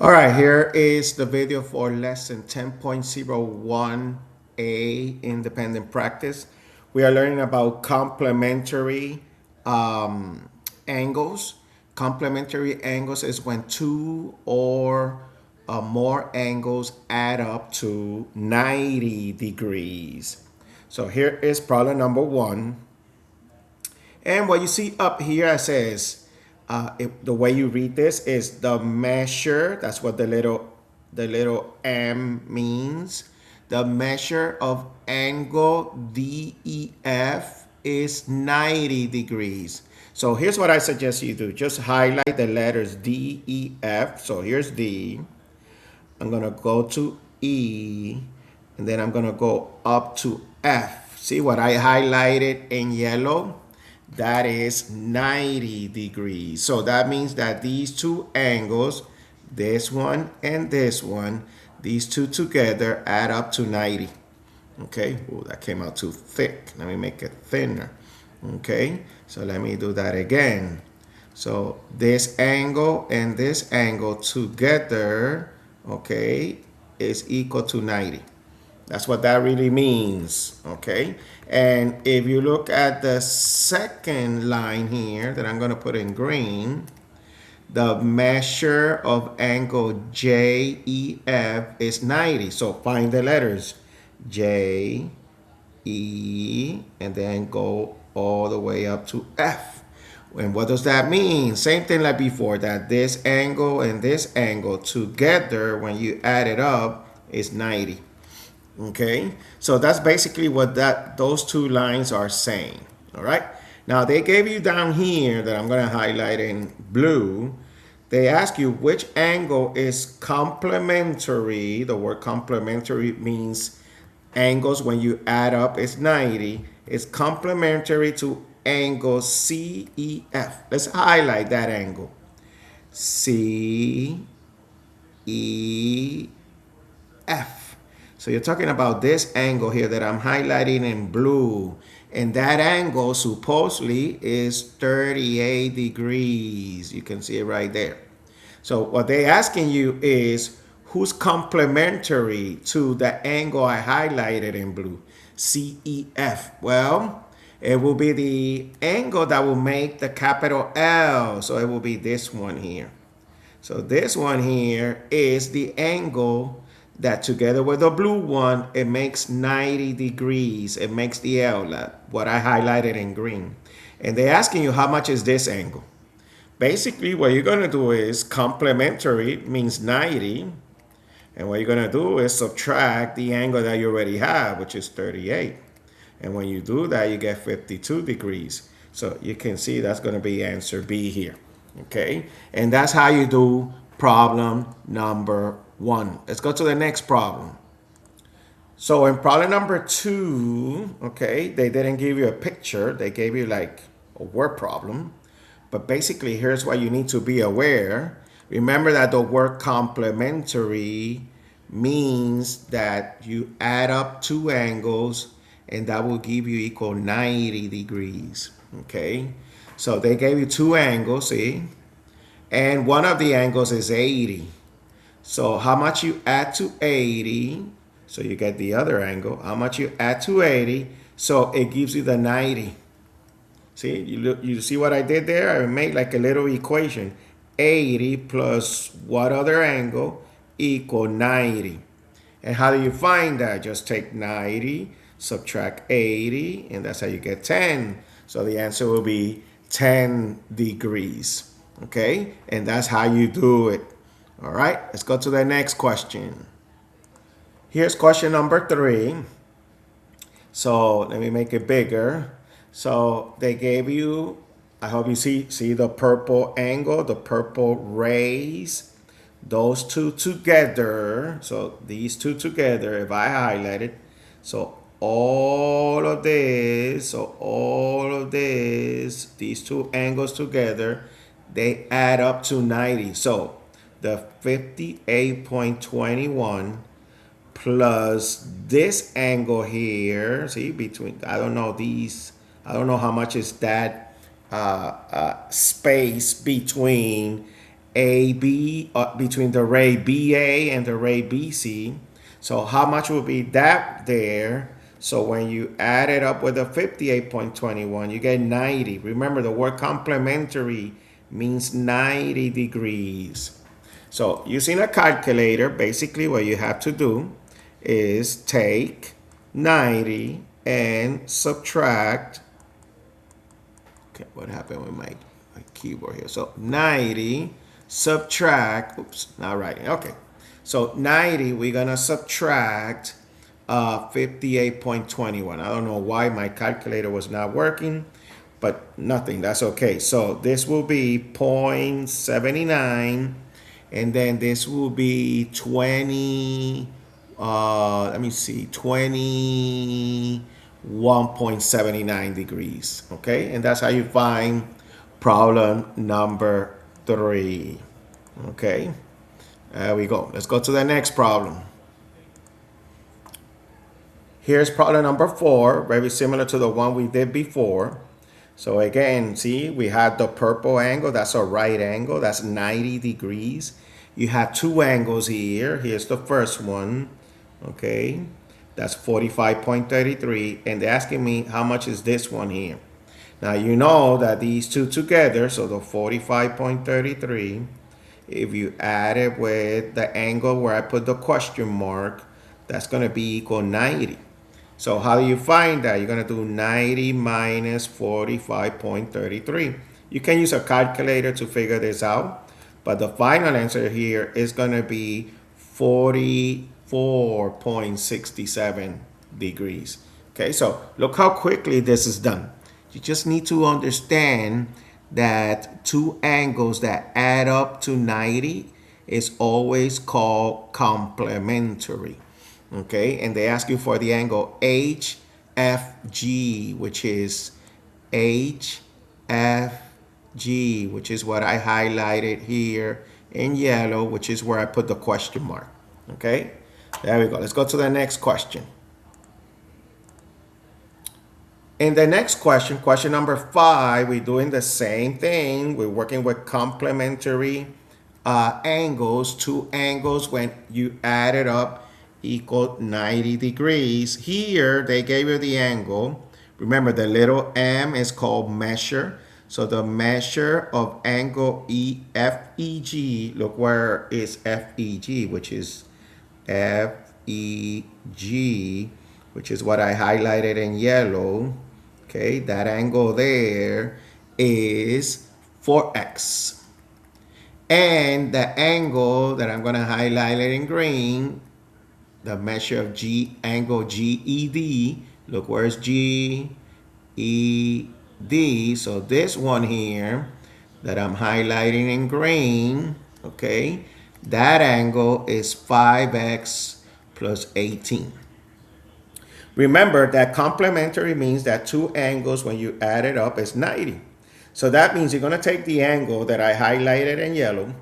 All right, here is the video for lesson 10.01a independent practice. We are learning about complementary angles. Complementary angles is when two or more angles add up to 90 degrees. So here is problem number one. And what you see up here, it says, the way you read this is the measure. That's what the little m means. The measure of angle DEF is 90 degrees. So here's what I suggest you do. Just highlight the letters DEF. So here's D. I'm going to go to E, and then I'm going to go up to F. See what I highlighted in yellow? That is 90 degrees. So that means that these two angles, this one and this one, these two together add up to 90. Okay, oh, that came out too thick. Let me make it thinner. Okay, so let me do that again. So this angle and this angle together, okay, is equal to 90. That's what that really means, okay? And if you look at the second line here that I'm going to put in green, the measure of angle JEF is 90. So find the letters J, E, and then go all the way up to F. And what does that mean? Same thing like before, that this angle and this angle together, when you add it up, is 90. Okay, so that's basically what those two lines are saying. All right, now they gave you down here that I'm going to highlight in blue. They ask you which angle is complementary. The word complementary means angles when you add up is 90. It's complementary to angle CEF. Let's highlight that angle. CEF. So you're talking about this angle here that I'm highlighting in blue. And that angle supposedly is 38 degrees. You can see it right there. So what they're asking you is who's complementary to the angle I highlighted in blue, CEF. Well, it will be the angle that will make the capital L. So it will be this one here. So this one here is the angle that together with the blue one, it makes 90 degrees. It makes the L, what I highlighted in green. And they're asking you how much is this angle? Basically, what you're going to do is complementary means 90. And what you're going to do is subtract the angle that you already have, which is 38. And when you do that, you get 52 degrees. So you can see that's going to be answer B here. Okay, and that's how you do problem number one. Let's go to the next problem. So in problem number two, okay, they didn't give you a picture. They gave you like a word problem. But basically, here's what you need to be aware. Remember that the word complementary means that you add up two angles and that will give you equal 90 degrees. Okay, so they gave you two angles, see? And one of the angles is 80. So how much you add to 80, so you get the other angle. How much you add to 80, so it gives you the 90. See, you see what I did there? I made like a little equation. 80 plus what other angle equal 90. And how do you find that? Just take 90, subtract 80, and that's how you get 10. So the answer will be 10 degrees. Okay? And that's how you do it. All right, let's go to the next question. Here's question number 3. So let me make it bigger. So they gave you, I hope you see the purple angle, the purple rays. Those two together, so these two together, if I highlight it, so all of this, these two angles together, they add up to 90. So the 58.21 plus this angle here, see, between, I don't know how much is that space between AB, between the ray BA and the ray BC. So how much will be that there? So when you add it up with the 58.21, you get 90. Remember, the word complementary means 90 degrees. So using a calculator, basically what you have to do is take 90 and subtract. Okay, what happened with my keyboard here? So 90 subtract, oops, not writing. Okay, so 90, we're gonna subtract 58.21. I don't know why my calculator was not working, but nothing, that's okay. So this will be 0.79, and then this will be 20, let me see, 21.79 degrees, okay? And that's how you find problem number 3, okay? There we go. Let's go to the next problem. Here's problem number 4, very similar to the one we did before. So again, see, we had the purple angle, that's a right angle, that's 90 degrees. You have two angles here. Here's the first one, okay? That's 45.33, and they're asking me how much is this one here. Now you know that these two together, so the 45.33, if you add it with the angle where I put the question mark, that's going to be equal 90. So how do you find that? You're going to do 90 minus 45.33. You can use a calculator to figure this out, but the final answer here is going to be 44.67 degrees. Okay, so look how quickly this is done. You just need to understand that two angles that add up to 90 is always called complementary. Okay, and they ask you for the angle HFG, which is HFG, which is what I highlighted here in yellow, which is where I put the question mark. Okay, there we go. Let's go to the next question. In the next question, question number 5, we're doing the same thing. We're working with complementary angles. Two angles, when you add it up, equal 90 degrees. Here, they gave you the angle. Remember, the little m is called measure. So the measure of angle FEG, look where is FEG, which is FEG, which is what I highlighted in yellow. Okay, that angle there is 4x. And the angle that I'm going to highlight it in green, the measure of angle GED, look where's GED. So this one here that I'm highlighting in green, okay, that angle is 5x plus 18. Remember that complementary means that two angles, when you add it up, is 90. So that means you're going to take the angle that I highlighted in yellow,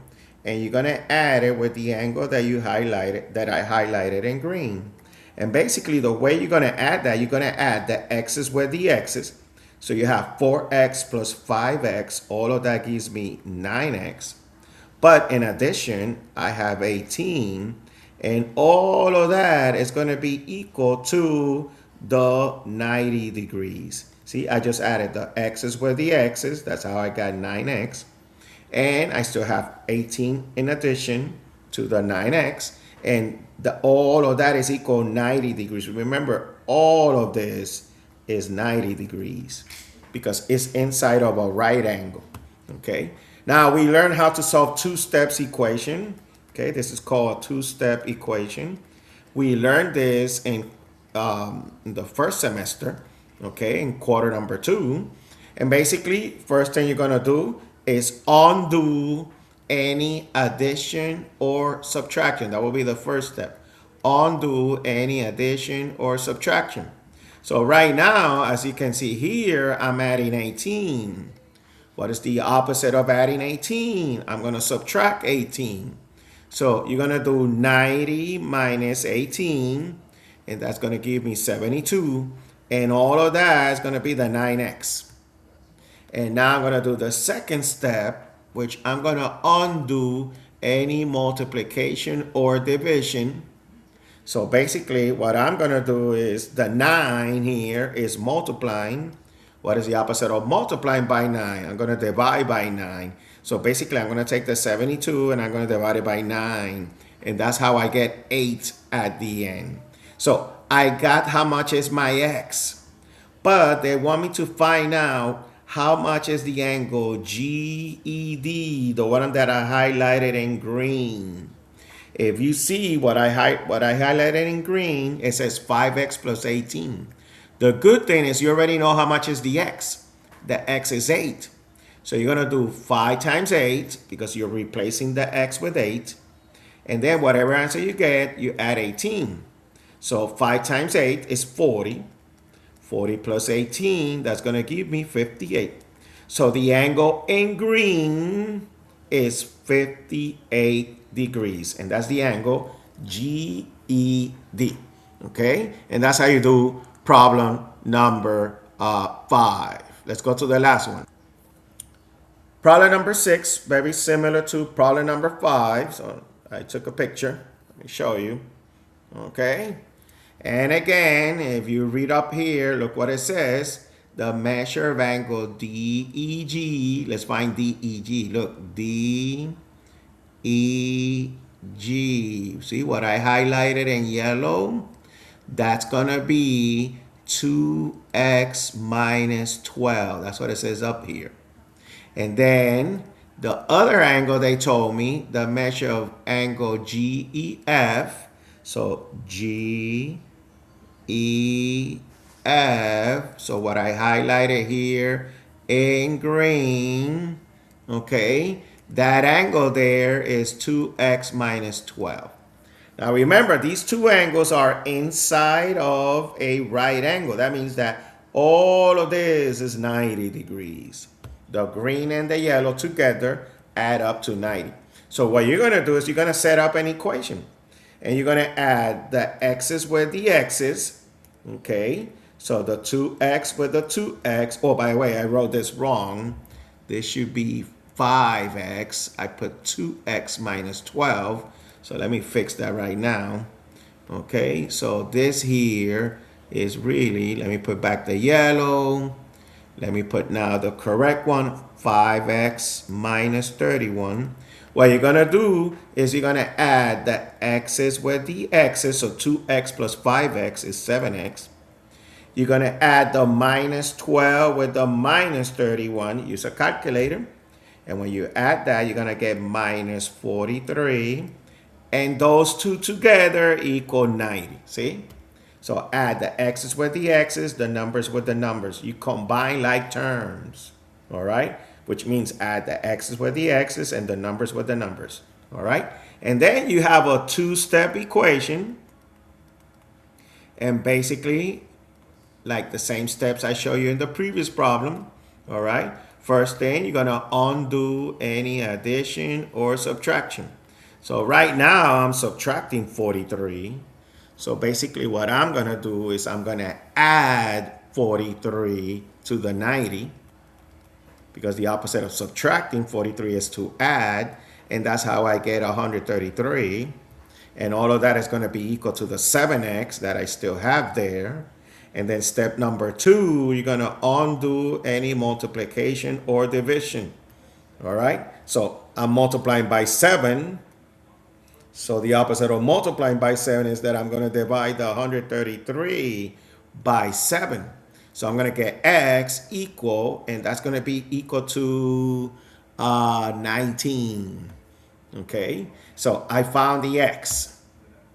and you're going to add it with the angle that you highlighted, that I highlighted in green. And basically the way you're going to add that, you're going to add the x's with the x's. So you have 4x plus 5x, all of that gives me 9x. But in addition, I have 18, and all of that is going to be equal to the 90 degrees. See, I just added the x's with the x's. That's how I got 9x. And I still have 18 in addition to the 9x. And all of that is equal 90 degrees. Remember, all of this is 90 degrees because it's inside of a right angle. Okay. Now we learned how to solve two-steps equation. Okay, this is called a two-step equation. We learned this in the first semester, okay, in quarter number 2. And basically, first thing you're gonna do is undo any addition or subtraction. That will be the first step. Undo any addition or subtraction. So right now, as you can see here, I'm adding 18. What is the opposite of adding 18? I'm gonna subtract 18. So you're gonna do 90 minus 18, and that's gonna give me 72. And all of that is gonna be the 9x. And now I'm gonna do the second step. which I'm going to undo any multiplication or division. So basically what I'm going to do is the 9 here is multiplying. What is the opposite of multiplying by 9? I'm going to divide by 9. So basically I'm going to take the 72 and I'm going to divide it by 9. And that's how I get 8 at the end. So I got how much is my x. But they want me to find out how much is the angle GED, the one that I highlighted in green. If you see what I highlighted in green, it says 5x plus 18. The good thing is you already know how much is the x. The x is 8. So you're going to do 5 times 8 because you're replacing the x with 8. And then whatever answer you get, you add 18. So 5 times 8 is 40. 40 plus 18, that's going to give me 58. So the angle in green is 58 degrees. And that's the angle GED. Okay? And that's how you do problem number 5. Let's go to the last one. Problem number 6, very similar to problem number 5. So I took a picture. Let me show you. Okay? And again, if you read up here, look what it says. The measure of angle DEG. Let's find DEG. Look, DEG. See what I highlighted in yellow? That's going to be 2x minus 12. That's what it says up here. And then the other angle they told me, the measure of angle GEF. So GEF. So what I highlighted here in green, okay, that angle there is 2x minus 12. Now remember, these two angles are inside of a right angle. That means that all of this is 90 degrees. The green and the yellow together add up to 90. So what you're going to do is you're going to set up an equation. And you're going to add the x's with the x's. Okay. So the 2x with the 2x. Oh, by the way, I wrote this wrong. This should be 5x. I put 2x minus 12. So let me fix that right now. Okay. So this here is really, let me put back the yellow. Let me put now the correct one, 5x minus 31. What you're going to do is you're going to add the x's with the x's. So 2x plus 5x is 7x. You're going to add the minus 12 with the minus 31. Use a calculator. And when you add that, you're going to get minus 43. And those two together equal 90. See? So add the x's with the x's, the numbers with the numbers. You combine like terms. All right? Which means add the x's with the x's and the numbers with the numbers. All right? And then you have a two-step equation. And basically, like the same steps I showed you in the previous problem. All right? First thing, you're going to undo any addition or subtraction. So right now, I'm subtracting 43. So basically what I'm going to do is I'm going to add 43 to the 90. Because the opposite of subtracting 43 is to add. And that's how I get 133. And all of that is going to be equal to the 7x that I still have there. And then step number 2, you're going to undo any multiplication or division. All right? So I'm multiplying by 7. So the opposite of multiplying by 7 is that I'm going to divide the 133 by 7. So I'm going to get x equal, and that's going to be equal to 19. Okay, so I found the x.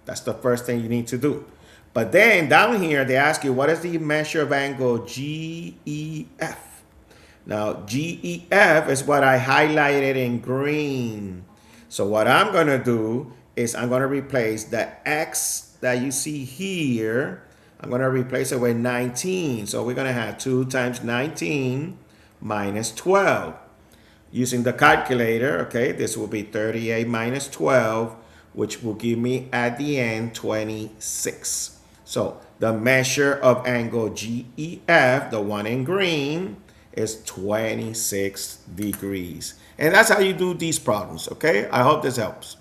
That's the first thing you need to do. But then down here, they ask you, what is the measure of angle GEF? Now, GEF is what I highlighted in green. So what I'm going to do is I'm going to replace the x that you see here. I'm going to replace it with 19. So we're going to have 2 times 19 minus 12. Using the calculator, okay, this will be 38 minus 12, which will give me at the end 26. So the measure of angle GEF, the one in green, is 26 degrees. And that's how you do these problems, okay? I hope this helps.